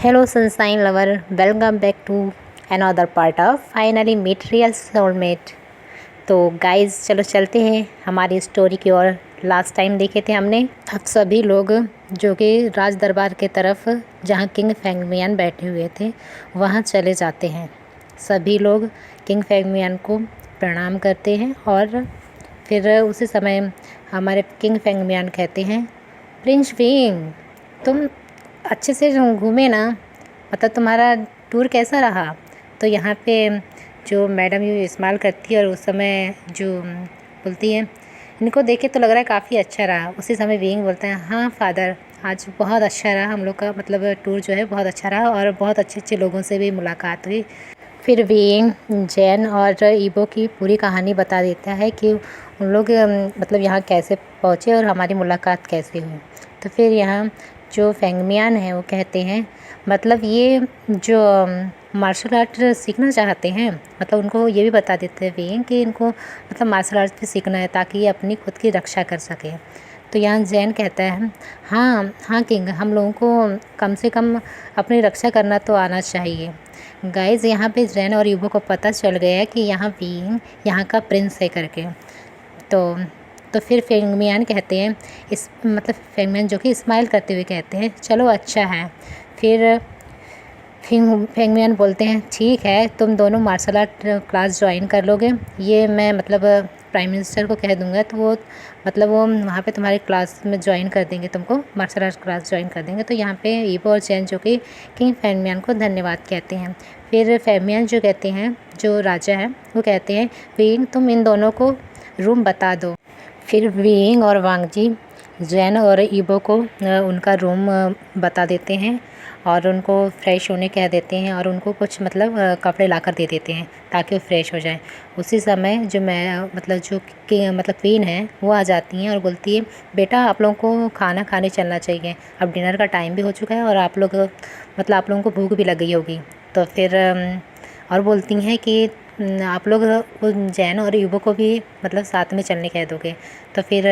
Hello, sunshine lover. Welcome back to another part of Finally Meet Real Soulmate. तो guys चलो चलते हैं हमारी स्टोरी की ओर। लास्ट टाइम देखे थे हमने अब सभी लोग जो कि राज दरबार के तरफ जहाँ किंग फेंगमियान बैठे हुए थे वहाँ चले जाते हैं। सभी लोग किंग फेंगमियान को प्रणाम करते हैं और फिर उसी समय हमारे किंग फेंगमियान कहते हैं, प्रिंस विंग तुम अच्छे से घूमे ना, मतलब तुम्हारा टूर कैसा रहा। तो यहाँ पे जो मैडम यू इस्तेमाल करती है और उस समय जो बोलती है, इनको देख के तो लग रहा है काफ़ी अच्छा रहा। उसी समय विंग बोलता है, हाँ फादर आज बहुत अच्छा रहा, हम लोग का मतलब टूर जो है बहुत अच्छा रहा और बहुत अच्छे अच्छे लोगों से भी मुलाकात हुई। फिर विंग जैन और ईबो की पूरी कहानी बता देता है कि उन लोग मतलब यहाँ कैसे पहुँचे और हमारी मुलाकात कैसे हुई। तो फिर यहाँ जो फेंगमियान है वो कहते हैं, मतलब ये जो मार्शल आर्ट सीखना चाहते हैं, मतलब उनको ये भी बता देते हैं विंग कि इनको मतलब मार्शल आर्ट भी सीखना है ताकि ये अपनी खुद की रक्षा कर सकें। तो यहाँ जैन कहता है, हाँ हाँ किंग, हम लोगों को कम से कम अपनी रक्षा करना तो आना चाहिए। गाइज़ यहाँ पे जैन और यूबो को पता चल गया कि यहाँ विंग यहाँ का प्रिंस है करके। तो फिर फेंगमियान कहते हैं, इस मतलब फेंगमियान जो कि स्माइल करते हुए कहते हैं, चलो अच्छा है। फिर फेंगमियान बोलते हैं, ठीक है तुम दोनों मार्शल आर्ट क्लास ज्वाइन कर लोगे, ये मैं मतलब प्राइम मिनिस्टर को कह दूंगा तो वो मतलब वो वहाँ पे तुम्हारी क्लास में ज्वाइन कर देंगे, तुमको मार्शल आर्ट क्लास ज्वाइन कर देंगे। तो यहाँ पे ईबो और चैन जो कि किंग फेंगमियान को धन्यवाद कहते हैं। फिर फेंगमियान जो कहते हैं, जो राजा है वो कहते हैं, विंग तुम इन दोनों को रूम बता दो। फिर विंग और वांगजी जैन और ईबो को उनका रूम बता देते हैं और उनको फ़्रेश होने कह देते हैं और उनको कुछ मतलब कपड़े लाकर दे देते हैं ताकि वो फ़्रेश हो जाए। उसी समय जो मैं मतलब जो मतलब क्वीन है वो आ जाती हैं और बोलती है, बेटा आप लोगों को खाना खाने चलना चाहिए, अब डिनर का टाइम भी हो चुका है और आप लोग मतलब आप लोगों को भूख भी लग गई होगी। तो फिर और बोलती हैं कि आप लोग जैन और यूबो को भी मतलब साथ में चलने कह दोगे। तो फिर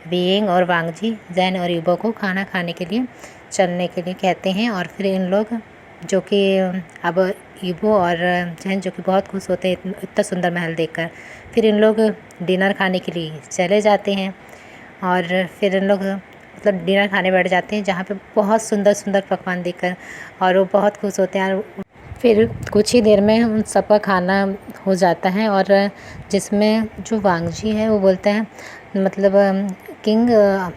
विंग और वांगजी जैन और यूबो को खाना खाने के लिए चलने के लिए कहते हैं और फिर इन लोग जो कि अब यूबो और जैन जो कि बहुत खुश होते हैं इतना सुंदर महल देखकर, फिर इन लोग डिनर खाने के लिए चले जाते हैं और फिर इन लोग मतलब डिनर खाने बैठ जाते हैं जहाँ पे बहुत सुंदर सुंदर पकवान देखकर, और वो बहुत खुश होते हैं। और फिर कुछ ही देर में उन सबका खाना हो जाता है और जिसमें जो वांगजी है वो बोलता है, मतलब किंग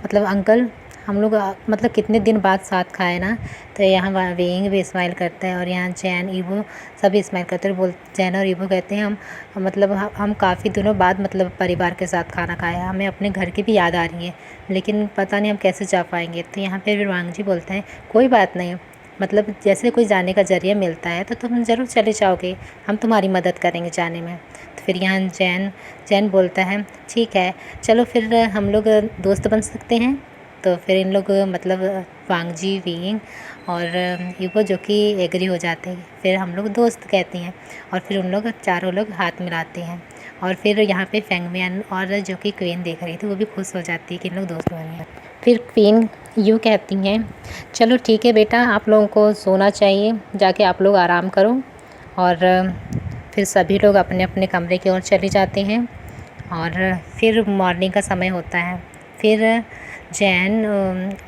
मतलब अंकल हम लोग मतलब कितने दिन बाद साथ खाए ना। तो यहाँ विंग भी स्माइल करता है और यहाँ जैन ईबो सभी स्माइल करते हैं। जैन और ईबो कहते हैं, हम मतलब हम काफ़ी दिनों बाद मतलब परिवार के साथ खाना खाया, हमें अपने घर की भी याद आ रही है लेकिन पता नहीं हम कैसे जा पाएंगे। तो यहाँ पे फिर वांगजी बोलते हैं, कोई बात नहीं, मतलब जैसे कोई जाने का ज़रिया मिलता है तो तुम ज़रूर चले जाओगे, हम तुम्हारी मदद करेंगे जाने में। तो फिर यहाँ जैन बोलता है, ठीक है चलो फिर हम लोग दोस्त बन सकते हैं। तो फिर इन लोग मतलब वांगजी विंग और यूबो जो कि एग्री हो जाते हैं, फिर हम लोग दोस्त कहते हैं और फिर उन लोग चारों लोग हाथ मिलाते हैं। और फिर यहाँ पे फेंगमियान और जो कि क्वीन देख रही थी वो भी खुश हो जाती है कि इन लोग दोस्त बने हैं। फिर क्वीन यूँ कहती हैं, चलो ठीक है बेटा आप लोगों को सोना चाहिए, जाके आप लोग आराम करो। और फिर सभी लोग अपने अपने कमरे की ओर चले जाते हैं और फिर मॉर्निंग का समय होता है। फिर जैन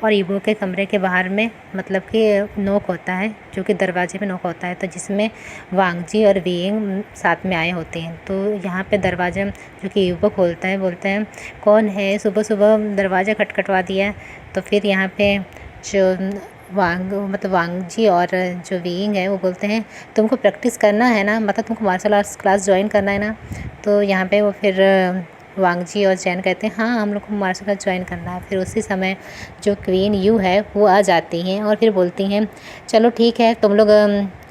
और ईबो के कमरे के बाहर में मतलब कि नॉक होता है, जो कि दरवाजे में नॉक होता है, तो जिसमें वांगजी और विंग साथ में आए होते हैं। तो यहाँ पे दरवाज़ा जो कि ईबो खोलता है, बोलता है, कौन है, सुबह सुबह दरवाज़ा खटखटवा दिया। तो फिर यहाँ पे जो वांगजी और जो विंग है वो बोलते हैं, तुमको प्रैक्टिस करना है ना, मतलब तुमको मार्शल आर्ट्स क्लास ज्वाइन करना है ना। तो यहाँ पे वो फिर वांगजी और जैन कहते हैं, हाँ हम लोग को मार्शल आर्ट ज्वाइन करना है। फिर उसी समय जो क्वीन यू है वो आ जाती हैं और फिर बोलती हैं, चलो ठीक है तुम लोग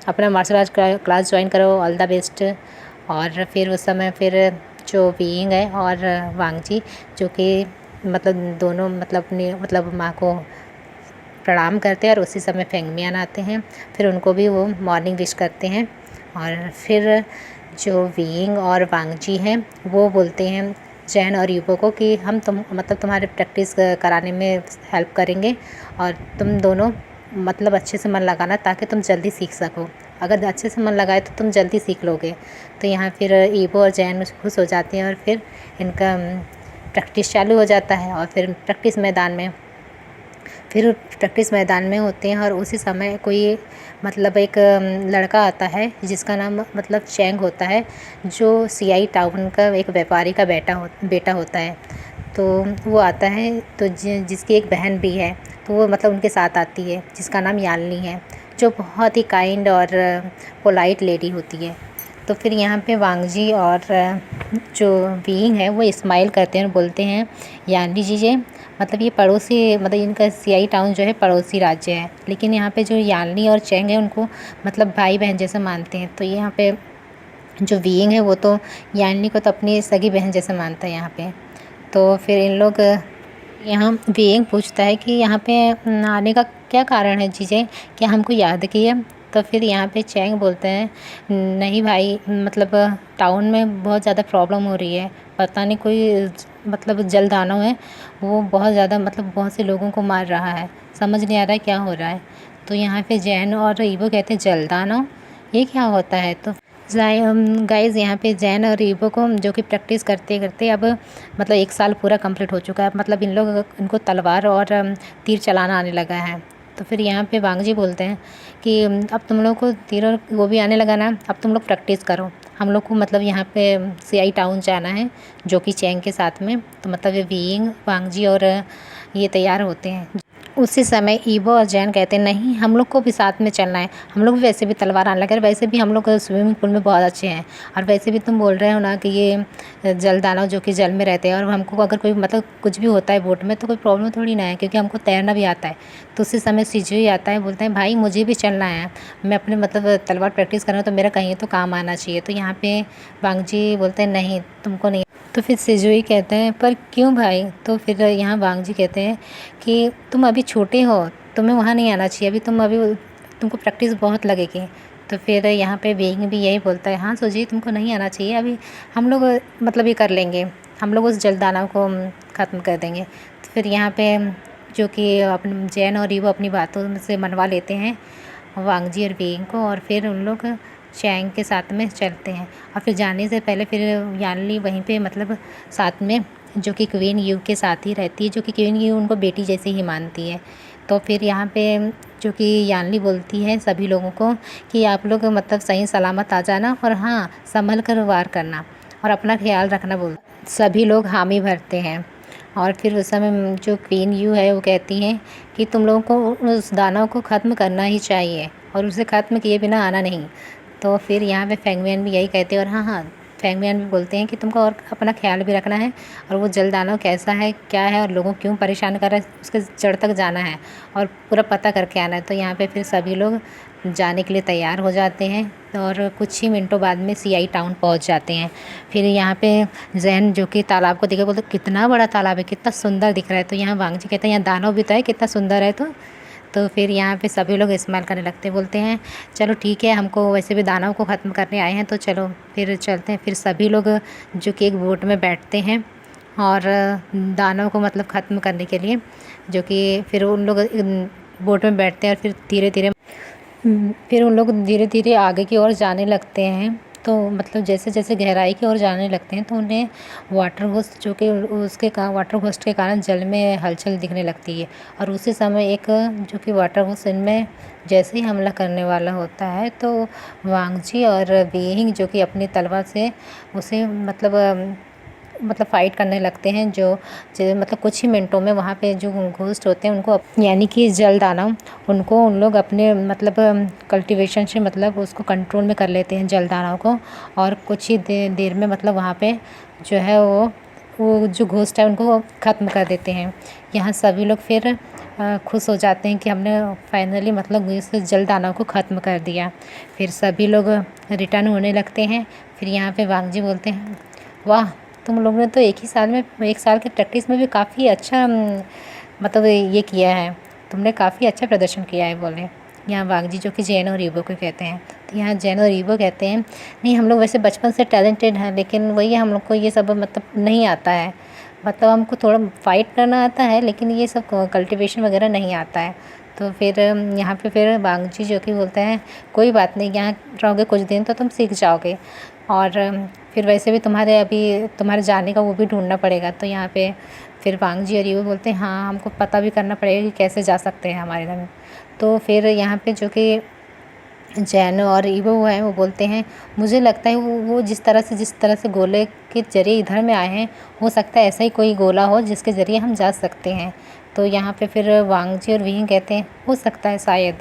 अपना मार्शल आर्ट क्लास ज्वाइन करो, ऑल द बेस्ट। और फिर उस समय फिर जो विंग है और वांगजी जो कि मतलब दोनों मतलब अपनी मतलब माँ को प्रणाम करते हैं और उसी समय फेंगमियान आते हैं, फिर उनको भी वो मॉर्निंग विश करते हैं। और फिर जो विंग और वांगजी हैं वो बोलते हैं जैन और यूबो को कि हम मतलब तुम्हारे प्रैक्टिस कराने में हेल्प करेंगे और तुम दोनों मतलब अच्छे से मन लगाना ताकि तुम जल्दी सीख सको। अगर अच्छे से मन लगाए तो तुम जल्दी सीख लोगे। तो यहाँ फिर ईबो और जैन खुश हो जाते हैं और फिर इनका प्रैक्टिस चालू हो जाता है। और फिर प्रैक्टिस मैदान में होते हैं और उसी समय कोई मतलब एक लड़का आता है जिसका नाम मतलब चैंग होता है, जो सीआई टाउन का एक व्यापारी का बेटा होता है। तो वो आता है, तो जिसकी एक बहन भी है, तो वो मतलब उनके साथ आती है, जिसका नाम यालनी है, जो बहुत ही काइंड और पोलाइट लेडी होती है। तो फिर यहाँ पे वांगजी और जो बीइंग है वो स्माइल करते हैं और बोलते हैं, यानी जी मतलब ये पड़ोसी, मतलब इनका सीआई टाउन जो है पड़ोसी राज्य है, लेकिन यहाँ पे जो यालनी और चैंग है उनको मतलब भाई बहन जैसे मानते हैं। तो यहाँ पे जो बीइंग है वो तो यालनी को तो अपनी सगी बहन जैसे मानता है यहाँ पे। तो फिर इन लोग यहाँ बीइंग पूछता है कि यहाँ पे आने का क्या कारण है जीजे, क्या हमको याद किया? तो फिर यहाँ पे चैंग बोलते हैं, नहीं भाई, मतलब टाउन में बहुत ज़्यादा प्रॉब्लम हो रही है, पता नहीं कोई मतलब जल दानव है, वो बहुत ज़्यादा मतलब बहुत से लोगों को मार रहा है, समझ नहीं आ रहा है क्या हो रहा है। तो यहाँ पे जैन और ईबो कहते हैं, जल दानव ये क्या होता है? तो गाइज़ यहाँ पे जैन और ईबो को जो कि प्रैक्टिस करते करते अब मतलब 1 साल पूरा कंप्लीट हो चुका है, मतलब इनको तलवार और तीर चलाना आने लगा है। तो फिर यहाँ पे वांगजी बोलते हैं कि अब तुम लोग को तीर और वो भी आने लगा ना, अब तुम लोग प्रैक्टिस करो, हम लोग को मतलब यहाँ पे सीआई टाउन जाना है, जो कि चैंग के साथ में। तो मतलब ये बीइंग, वांगजी और ये तैयार होते हैं। उसी समय ईबो और जैन कहते हैं, नहीं हम लोग को भी साथ में चलना है, हम लोग भी वैसे भी तलवार आने लगे, वैसे भी हम लोग स्विमिंग पूल में बहुत अच्छे हैं, और वैसे भी तुम बोल रहे हो ना कि ये जल दानव जो कि जल में रहते हैं, और हमको अगर कोई मतलब कुछ भी होता है बोट में तो कोई प्रॉब्लम थोड़ी ना है, क्योंकि हमको तैरना भी आता है। तो उसी समय सिजुई आता है, बोलते हैं भाई मुझे भी चलना है, मैं अपने मतलब तलवार प्रैक्टिस कर रहा हूँ, तो मेरा कहीं तो काम आना चाहिए। तो यहाँ पे वांगजी बोलते हैं, नहीं तुमको नहीं। तो फिर सिजुई कहते हैं, पर क्यों भाई? तो फिर यहाँ वांगजी कहते हैं कि तुम अभी छोटे हो, तुम्हें वहाँ नहीं आना चाहिए, अभी तुमको प्रैक्टिस बहुत लगेगी। तो फिर यहाँ पे बीइंग भी यही बोलता है, हाँ सुजी तुमको नहीं आना चाहिए, अभी हम लोग मतलब ये कर लेंगे, हम लोग उस जलदानव को ख़त्म कर देंगे। तो फिर यहाँ पे जो कि अपने जैन और ईवो अपनी बातों से मनवा लेते हैं वांगजी और बीइंग को, और फिर उन लोग चैंग के साथ में चलते हैं। और फिर जाने से पहले फिर यानली वहीं पे मतलब साथ में जो कि क्वीन यू के साथ ही रहती है, जो कि क्वीन यू उनको बेटी जैसी ही मानती है। तो फिर यहाँ पे जो कि यानली बोलती है सभी लोगों को कि आप लोग मतलब सही सलामत आ जाना, और हाँ संभल कर वार करना और अपना ख्याल रखना। बोल सभी लोग हामी भरते हैं। और फिर उस समय जो क्वीन यू है वो कहती हैं कि तुम लोगों को उस दानव को ख़त्म करना ही चाहिए, और उसे ख़त्म किए बिना आना नहीं। तो फिर यहाँ पे फेंगमियन भी यही कहते हैं, और हाँ फेंगमियन भी बोलते हैं कि तुमको और अपना ख्याल भी रखना है, और वो जल दानव कैसा है क्या है और लोगों क्यों परेशान कर रहा है उसके जड़ तक जाना है और पूरा पता करके आना है। तो यहाँ पे फिर सभी लोग जाने के लिए तैयार हो जाते हैं, और कुछ ही मिनटों बाद में सीआई टाउन पहुँच जाते हैं। फिर यहाँ पे जैन जो कि तालाब को देखे बोलते कितना बड़ा तालाब है, कितना सुंदर दिख रहा है। तो यहाँ वांगजी कहते हैं, यहाँ दानव भी तो है, कितना सुंदर है। तो फिर यहाँ पे सभी लोग इस्तेमाल करने लगते हैं, बोलते हैं चलो ठीक है, हमको वैसे भी दानव को ख़त्म करने आए हैं, तो चलो फिर चलते हैं। फिर सभी लोग जो कि एक बोट में बैठते हैं और दानव को मतलब ख़त्म करने के लिए, जो कि फिर उन लोग बोट में बैठते हैं, और फिर उन लोग धीरे धीरे आगे की ओर जाने लगते हैं। तो मतलब जैसे जैसे गहराई की ओर जाने लगते हैं तो उन्हें वाटर घोस्ट वाटर घोस्ट के कारण जल में हलचल दिखने लगती है। और उसी समय एक जो कि वाटर घोस्ट इनमें जैसे ही हमला करने वाला होता है, तो वांगजी और बीइंग जो कि अपनी तलवार से उसे मतलब फ़ाइट करने लगते हैं। जो मतलब कुछ ही मिनटों में वहाँ पे जो घोस्ट होते हैं उनको यानी कि जल दानव उनको उन लोग अपने मतलब कल्टीवेशन से मतलब उसको कंट्रोल में कर लेते हैं जल दानव को, और कुछ ही देर में मतलब वहाँ पे जो है वो जो घोस्ट है उनको ख़त्म कर देते हैं। यहाँ सभी लोग फिर खुश हो जाते हैं कि हमने फाइनली मतलब इस जल दानव को ख़त्म कर दिया। फिर सभी लोग रिटर्न होने लगते हैं। फिर यहाँ पे वांगजी बोलते हैं, वाह तुम लोगों ने तो एक साल के प्रैक्टिस में भी काफ़ी अच्छा मतलब ये किया है, तुमने काफ़ी अच्छा प्रदर्शन किया है बोले। यहाँ वांगजी जो कि जैन और ईबो को कहते हैं। तो यहाँ जैन और ईबो कहते हैं, नहीं हम लोग वैसे बचपन से टैलेंटेड हैं, लेकिन वही हम लोग को ये सब मतलब नहीं आता है, मतलब हमको थोड़ा फाइट करना आता है, लेकिन ये सब कल्टीवेशन वगैरह नहीं आता है। तो फिर यहाँ पे फिर वांगजी जो कि बोलते हैं कोई बात नहीं, यहाँ रहोगे कुछ दिन तो तुम सीख जाओगे, और फिर वैसे भी तुम्हारे अभी तुम्हारे जाने का वो भी ढूंढना पड़ेगा। तो यहाँ पे फिर वांगजी और ईवो बोलते हैं हाँ हमको पता भी करना पड़ेगा कि कैसे जा सकते हैं हमारे घर। तो फिर यहाँ पे जो कि जैन और ईवो हैं वो बोलते हैं मुझे लगता है वो जिस तरह से गोले के ज़रिए इधर में आए हैं, हो सकता है ऐसा ही कोई गोला हो जिसके ज़रिए हम जा सकते हैं। तो यहाँ पे फिर वांगजी और विंग कहते हैं हो सकता है शायद,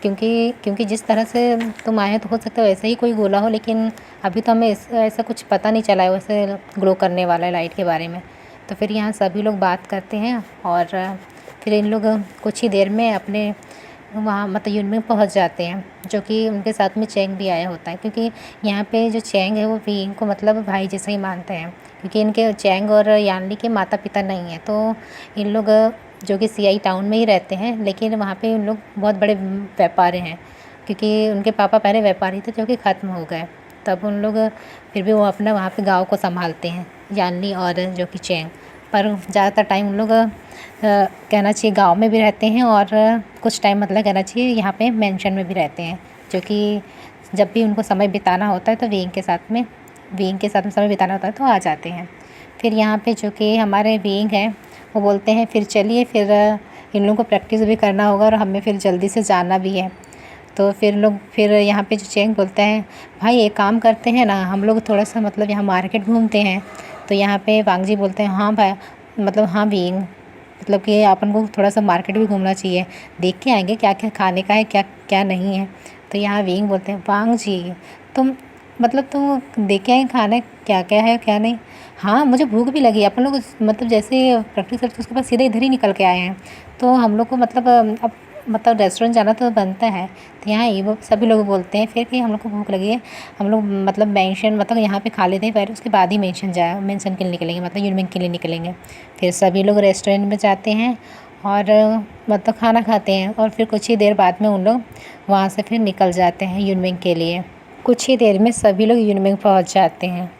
क्योंकि जिस तरह से तुम आए हैं तो हो सकता है वैसा ही कोई गोला हो, लेकिन अभी तो हमें ऐसा कुछ पता नहीं चला है वैसे ग्लो करने वाला लाइट के बारे में। तो फिर यहाँ सभी लोग बात करते हैं और फिर इन लोग कुछ ही देर में अपने वहाँ मतलब यून में पहुँच जाते हैं, जो कि उनके साथ में चैंग भी आया होता है, क्योंकि यहाँ पे जो चैंग है वो विंग को मतलब भाई जैसा ही मानते हैं, क्योंकि इनके चैंग और यानली के माता पिता नहीं हैं। तो इन लोग जो कि सीआई टाउन में ही रहते हैं, लेकिन वहाँ पे उन लोग बहुत बड़े व्यापारी हैं, क्योंकि उनके पापा पहले व्यापारी थे जो कि ख़त्म हो गए। तब उन लोग फिर भी वो अपना वहाँ पे गाँव को संभालते हैं, यानली और जो कि चैंग। पर ज़्यादातर टाइम उन लोग कहना चाहिए गांव में भी रहते हैं, और कुछ टाइम मतलब कहना चाहिए यहाँ पे मेंशन में भी रहते हैं, जो कि जब भी उनको समय बिताना होता है तो विंग के साथ में समय बिताना होता है तो आ जाते हैं। फिर यहाँ पे जो कि हमारे विंग हैं वो बोलते हैं फिर चलिए, फिर इन लोगों को प्रैक्टिस भी करना होगा और हमें फिर जल्दी से जाना भी है। तो फिर यहाँ पे जो चैंग बोलता है भाई एक काम करते हैं ना, हम लोग थोड़ा सा मतलब यहाँ मार्केट घूमते हैं। तो यहाँ पे वांगजी बोलते हैं हाँ भाई, मतलब हाँ विंग, मतलब कि अपन को थोड़ा सा मार्केट भी घूमना चाहिए, देख के आएंगे क्या क्या खाने का है क्या क्या नहीं है। तो यहाँ विंग बोलते हैं वांगजी तुम तुम देख के आए खाना क्या क्या है क्या नहीं। हाँ मुझे भूख भी लगी, अपन लोग मतलब जैसे प्रैक्टिस करते उसके बाद सीधे इधर ही निकल के आए हैं, तो हम लोग को मतलब अब मतलब रेस्टोरेंट जाना तो बनता है। तो यहाँ ये वो सभी लोग बोलते हैं फिर कि हम लोग को भूख लगी है, हम लोग मतलब मेंशन मतलब यहाँ पे खा लेते हैं पहले, उसके बाद ही मेंशन के लिए निकलेंगे, मतलब यूनमिंग के लिए निकलेंगे। फिर सभी लोग रेस्टोरेंट में जाते हैं और मतलब खाना खाते हैं, और फिर कुछ ही देर बाद में उन लोग वहाँ से फिर निकल जाते हैं यूनमिंग के लिए। कुछ ही देर में सभी लोग यूनमिंग पहुँच जाते हैं,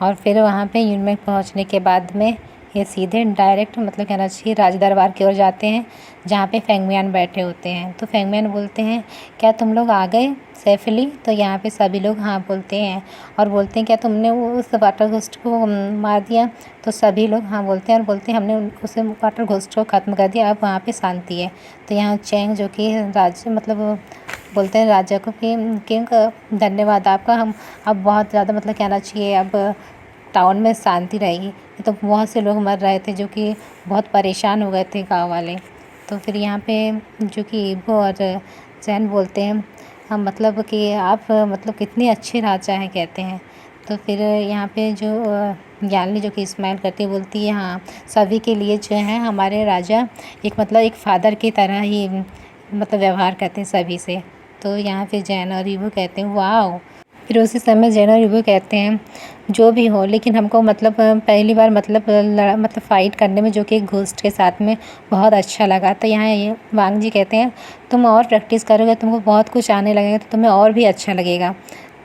और फिर वहाँ पे यूनमिंग पहुँचने के बाद में ये सीधे डायरेक्ट मतलब कहना चाहिए राज दरबार की ओर जाते हैं, जहाँ पे फेंगमियान बैठे होते हैं। तो फेंगमियान बोलते हैं क्या तुम लोग आ गए सेफली? तो यहाँ पे सभी लोग हाँ बोलते हैं, और बोलते हैं क्या तुमने वो उस वाटर घोस्ट को मार दिया? तो सभी लोग हाँ बोलते हैं, और बोलते हैं हमने उसे वाटर घोस्ट को ख़त्म कर दिया, अब वहाँ पे शांति है। तो यहाँ चैंग जो कि राज्य मतलब बोलते हैं राजा को कि धन्यवाद आपका, हम अब बहुत ज़्यादा मतलब कहना चाहिए अब टाउन में शांति रहेगी, तो बहुत से लोग मर रहे थे जो कि बहुत परेशान हो गए थे गाँव वाले। तो फिर यहाँ पे जो कि ईवो और जैन बोलते हैं हम मतलब कि आप मतलब कितने अच्छे राजा हैं कहते हैं। तो फिर यहाँ पे जो यानली जो कि स्माइल करती है बोलती है हाँ सभी के लिए जो है हमारे राजा एक मतलब एक फादर की तरह ही मतलब व्यवहार करते हैं सभी से। तो यहाँ पे जैन और ईवो कहते हैं वाह। फिर उसी समय जैन और ईवो कहते हैं जो भी हो, लेकिन हमको मतलब पहली बार मतलब फ़ाइट करने में जो कि एक घोस्ट के साथ में बहुत अच्छा लगा। तो यहाँ ये वांगजी कहते हैं तुम और प्रैक्टिस करोगे तुमको बहुत कुछ आने लगेगा तो तुम्हें और भी अच्छा लगेगा।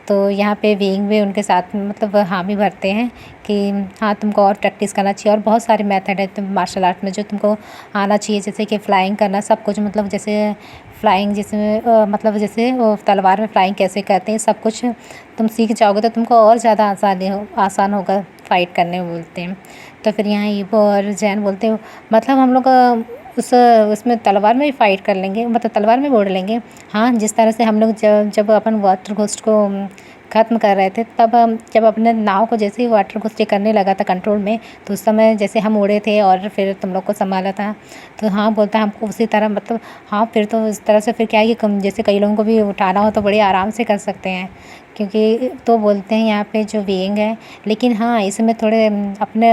तो यहाँ पे विंग भी उनके साथ में मतलब हामी भरते हैं कि हाँ तुमको और प्रैक्टिस करना चाहिए, और बहुत सारे मेथड है तुम मार्शल आर्ट में जो तुमको आना चाहिए, जैसे कि फ़्लाइंग करना सब कुछ, मतलब जैसे फ़्लाइंग जिसमें मतलब जैसे तलवार में फ़्लाइंग कैसे करते हैं सब कुछ तुम सीख जाओगे तो तुमको और ज़्यादा आसान होगा फ़ाइट करने में बोलते हैं। तो फिर यहाँ ईवो और जैन बोलते हैं मतलब हम लोग उसमें तलवार में भी फ़ाइट कर लेंगे, मतलब तलवार में बोल लेंगे। हाँ जिस तरह से हम लोग जब अपन वाटर घोस्ट को ख़त्म कर रहे थे तब जब अपने नाव को जैसे ही वाटर घोस्ट करने लगा था कंट्रोल में, तो उस समय जैसे हम उड़े थे और फिर तुम लोग को संभाला था। तो हाँ बोलता है हमको उसी तरह मतलब हाँ फिर तो इस तरह से फिर क्या है कि कम जैसे कई लोगों को भी उठाना हो तो बड़े आराम से कर सकते हैं, क्योंकि तो बोलते हैं यहाँ पे जो विंग है, लेकिन हाँ इसमें थोड़े अपने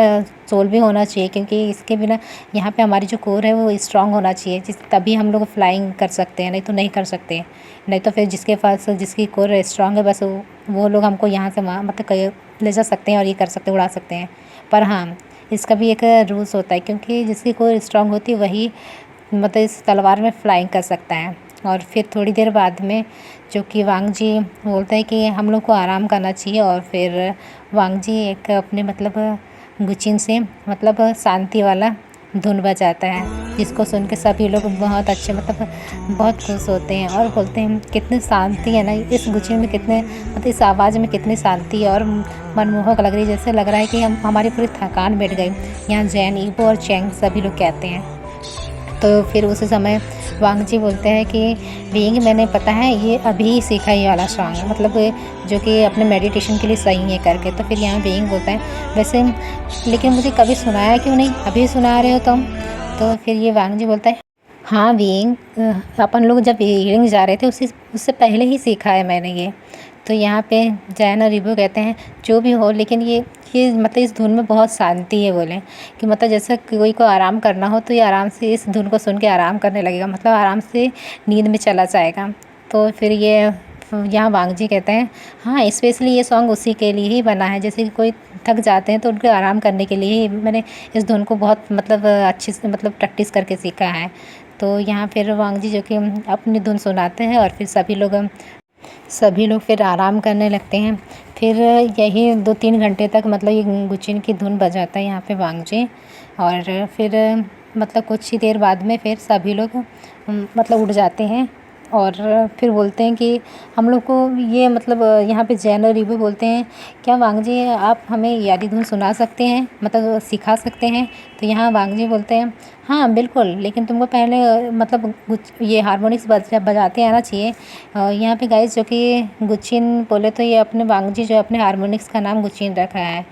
सोल भी होना चाहिए, क्योंकि इसके बिना यहाँ पे हमारी जो कोर है वो स्ट्रांग होना चाहिए तभी हम लोग फ्लाइंग कर सकते हैं, नहीं तो नहीं कर सकते। नहीं तो फिर जिसके पास जिसकी कोर स्ट्रांग है बस वो लोग हमको यहाँ से वहाँ मतलब कहीं ले जा सकते हैं और ये कर सकते हैं उड़ा सकते हैं। पर हाँ इसका भी एक रूल्स होता है, क्योंकि जिसकी कोर स्ट्रांग होती है वही मतलब इस तलवार में फ्लाइंग कर सकता है। और फिर थोड़ी देर बाद में जो कि वांगजी बोलता है कि हम लोग को आराम करना चाहिए, और फिर वांगजी एक अपने मतलब गुचिन से मतलब शांति वाला धुन बजाता है, जिसको सुन के सभी लोग बहुत अच्छे मतलब बहुत खुश होते हैं और बोलते हैं कितनी शांति है ना इस गुचिन में, कितने मतलब इस आवाज़ में कितनी शांति है और मनमोहक लग रही है, जैसे लग रहा है कि हम हमारी पूरी थकान मिट गई। यहाँ जैन, ईबो और चैंग सभी लोग कहते हैं। तो फिर उसी समय वांगजी बोलते हैं कि विंग, मैंने पता है ये अभी सीखा ये वाला सॉन्ग, मतलब जो कि अपने मेडिटेशन के लिए सही है करके। तो फिर यहाँ विंग बोलता है वैसे लेकिन मुझे कभी सुनाया क्यों नहीं, अभी सुना रहे हो तुम? तो फिर ये वांगजी बोलता है हाँ विंग, अपन लोग जब हीलिंग जा रहे थे उससे पहले ही सीखा है मैंने ये। तो यहाँ पे जैन और ईबो कहते हैं जो भी हो, लेकिन ये मतलब इस धुन में बहुत शांति है, बोले कि मतलब जैसे कोई को आराम करना हो तो ये आराम से इस धुन को सुन के आराम करने लगेगा, मतलब आराम से नींद में चला जाएगा। तो फिर ये यहाँ वांगजी कहते हैं हाँ स्पेशली ये सॉन्ग उसी के लिए ही बना है, जैसे कि कोई थक जाते हैं तो उनको आराम करने के लिए ही मैंने इस धुन को बहुत मतलब अच्छे से मतलब प्रैक्टिस करके सीखा है। तो यहाँ फिर वांगजी जो कि अपनी धुन सुनाते हैं और फिर सभी लोग फिर आराम करने लगते हैं। फिर यही 2-3 घंटे तक मतलब ये गुचिन की धुन बजाता है यहाँ पे वांगजी। और फिर मतलब कुछ ही देर बाद में फिर सभी लोग मतलब उठ जाते हैं और फिर बोलते हैं कि हम लोग को ये मतलब यहाँ पे जैन और ईबो बोलते हैं क्या वांगजी आप हमें यारी धुन सुना सकते हैं, मतलब सिखा सकते हैं? तो यहाँ वांगजी बोलते हैं हाँ बिल्कुल, लेकिन तुमको पहले मतलब ये हारमोनिक्स बजाते आना चाहिए। यहाँ पे गाइस जो कि गुचिन बोले तो ये अपने वांगजी जो अपने हारमोनिक्स का नाम गुचिन रखा है।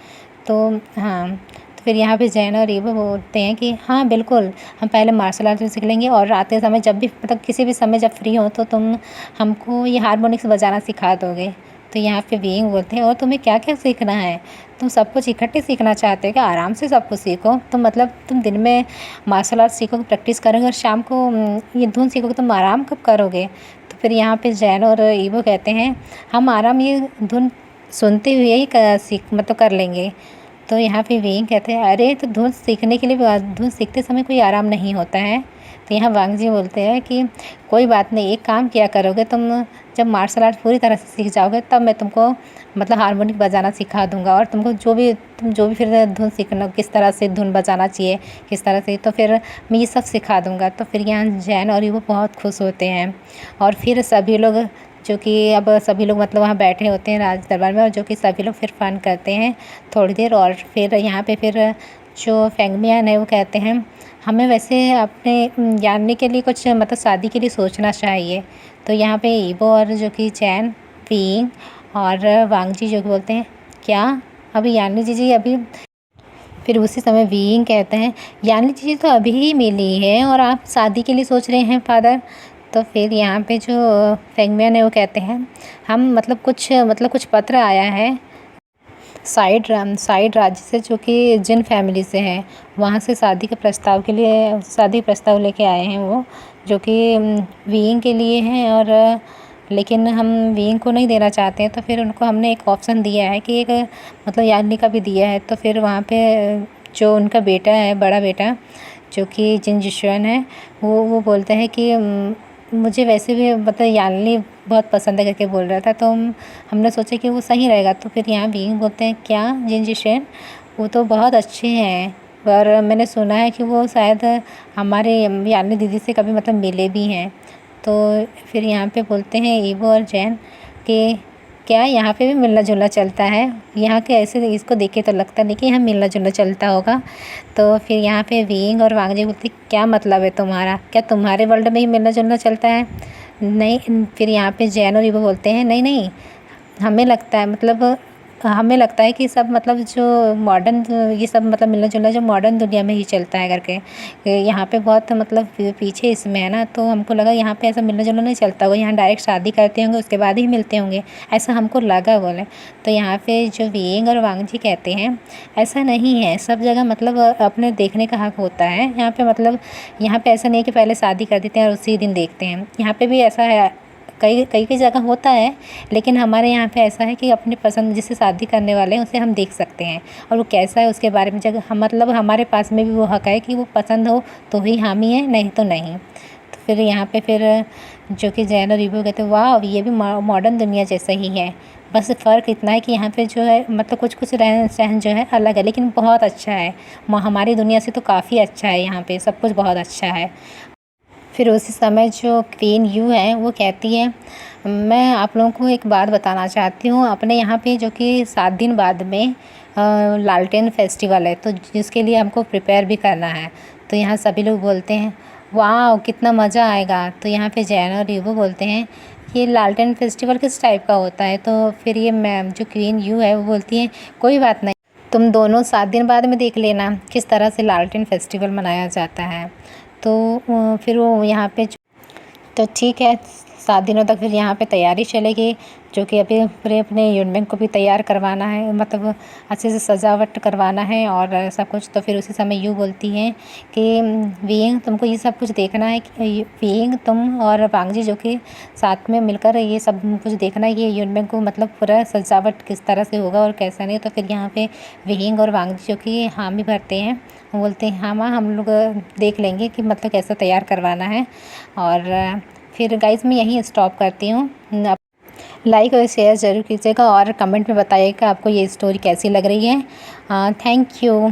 तो हाँ, तो फिर यहाँ पे जैन और ईबो बोलते हैं कि हाँ बिल्कुल, हम पहले मार्शल आर्ट सीख लेंगे और आते समय जब भी मतलब किसी भी समय जब फ्री हो तो तुम हमको ये हारमोनिक्स बजाना सिखा दोगे। तो यहाँ पे विंग बोलते हैं और तुम्हें क्या क्या सीखना है? तुम सब कुछ इकट्ठे सीखना चाहते हो क्या? आराम से सब कुछ सीखो। तो मतलब तुम दिन में मार्शल आर्ट सीखोगे, प्रैक्टिस करोगे और शाम को ये धुन सीखोगे, तुम आराम कब करोगे? तो फिर यहाँ पे जैन और ईबो कहते हैं हम आराम ये धुन सुनते हुए ही सीख मतलब कर लेंगे। तो यहाँ पे विंग कहते हैं अरे तो धुन सीखने के लिए धुन सीखते समय कोई आराम नहीं होता है। तो यहाँ वांगजी बोलते हैं कि कोई बात नहीं, एक काम किया करोगे तुम, जब मार्शल आर्ट पूरी तरह से सीख जाओगे तब मैं तुमको मतलब हारमोनिक बजाना सिखा दूंगा और तुमको जो भी फिर धुन सीखना, किस तरह से धुन बजाना चाहिए, किस तरह से, तो फिर मैं ये सब सिखा दूंगा। तो फिर यहाँ जैन और वो बहुत खुश होते हैं और फिर सभी लोग जो कि अब सभी लोग मतलब वहाँ बैठे होते हैं राज दरबार में और जो कि सभी लोग फिर फ़न करते हैं थोड़ी देर। और फिर यहाँ पे फिर जो फेंगमियान है वो कहते हैं हमें वैसे अपने जानने के लिए कुछ मतलब शादी के लिए सोचना चाहिए। तो यहाँ पे ईबो और जो कि चैन, विंग और वांगजी जो कि बोलते हैं क्या अभी यानी जी अभी? फिर उसी समय विंग कहते हैं यानी जी तो अभी ही मिली है और आप शादी के लिए सोच रहे हैं फादर? तो फिर यहाँ पे जो फेंगमियान है वो कहते हैं हम मतलब कुछ पत्र आया है साइड राज्य से जो कि जिन फैमिली से है, वहाँ से शादी प्रस्ताव लेके आए हैं वो, जो कि विंग के लिए हैं और लेकिन हम विंग को नहीं देना चाहते हैं। तो फिर उनको हमने एक ऑप्शन दिया है कि एक मतलब याग्नि का भी दिया है। तो फिर वहाँ पे जो उनका बेटा है, बड़ा बेटा जो कि जिन जिशुआन है, वो बोलता है कि मुझे वैसे भी मतलब यान्नी बहुत पसंद है करके बोल रहा था, तो हमने सोचा कि वो सही रहेगा। तो फिर यहाँ विंग बोलते हैं क्या जिन जिशुआन, वो तो बहुत अच्छे हैं और मैंने सुना है कि वो शायद हमारे यान्नी दीदी से कभी मतलब मिले भी हैं। तो फिर यहाँ पे बोलते हैं ईबो और जैन कि क्या यहाँ पे भी मिलना जुलना चलता है? यहाँ के ऐसे इसको देख के तो लगता नहीं कि यहाँ मिलना जुलना चलता होगा। तो फिर यहाँ पे विंग और वांगजी बोलते क्या मतलब है तुम्हारा? क्या तुम्हारे वर्ल्ड में ही मिलना जुलना चलता है? नहीं। फिर यहाँ पे जैन और ईबो बोलते हैं नहीं नहीं, हमें लगता है कि सब मतलब जो मॉडर्न ये सब मतलब मिलना जुलना जो मॉडर्न दुनिया में ही चलता है करके, यहाँ पे बहुत मतलब पीछे इसमें है ना, तो हमको लगा यहाँ पे ऐसा मिलना जुलना नहीं चलता होगा, यहाँ डायरेक्ट शादी करते होंगे उसके बाद ही मिलते होंगे, ऐसा हमको लगा बोले। तो यहाँ पे जो विंग और वांगजी कहते हैं ऐसा नहीं है, सब जगह मतलब अपने देखने का हक होता है। यहाँ पे मतलब यहाँ पे ऐसा नहीं है कि पहले शादी कर देते हैं और उसी दिन देखते हैं, यहाँ पे भी ऐसा है, कई जगह होता है, लेकिन हमारे यहाँ पे ऐसा है कि अपनी पसंद जिससे शादी करने वाले हैं उसे हम देख सकते हैं और वो कैसा है उसके बारे में जगह हम मतलब हमारे पास में भी वो हक है कि वो पसंद हो तो ही हामी है, नहीं तो नहीं। तो फिर यहाँ पे फिर जो कि जैन और ईबो कहते हैं वाह ये भी मॉडर्न दुनिया जैसा ही है। बस फ़र्क इतना है कि यहाँ पे जो है मतलब कुछ कुछ रहन सहन जो है अलग है, लेकिन बहुत अच्छा है। हमारी दुनिया से तो काफ़ी अच्छा है, यहाँ पे सब कुछ बहुत अच्छा है। फिर उसी समय जो क्वीन यू है वो कहती है, मैं आप लोगों को एक बात बताना चाहती हूँ, अपने यहाँ पे जो कि 7 दिन बाद में लालटेन फेस्टिवल है, तो जिसके लिए हमको प्रिपेयर भी करना है। तो यहाँ सभी लोग बोलते हैं वाह कितना मज़ा आएगा। तो यहाँ पे जैन और रीबू बोलते हैं ये लालटेन फेस्टिवल किस टाइप का होता है। तो फिर ये मैम जो क्वीन यू है वो बोलती है कोई बात नहीं, तुम दोनों 7 दिन बाद में देख लेना किस तरह से लालटेन फेस्टिवल मनाया जाता है। तो फिर वो यहाँ पे तो ठीक है, 7 दिनों तक फिर यहाँ पे तैयारी चलेगी, जो कि अभी पूरे अपने युनबेंग को भी तैयार करवाना है, मतलब अच्छे से सजावट करवाना है और सब कुछ। तो फिर उसी समय यूँ बोलती हैं कि वियिंग तुमको ये सब कुछ देखना है कि वियिंग तुम और वांगजी जो कि साथ में मिलकर ये सब कुछ देखना है कि युनबेंग को मतलब पूरा सजावट किस तरह से होगा और कैसा नहीं। तो फिर यहाँ पे वियिंग और वांगजी जो कि हामी भरते हैं, वो बोलते हैं हाँ माँ हम लोग देख लेंगे कि मतलब कैसा तैयार करवाना है। और फिर गाइज़ मैं यहीं स्टॉप करती हूँ। लाइक और शेयर ज़रूर कीजिएगा और कमेंट में बताइएगा आपको ये स्टोरी कैसी लग रही है। Thank you.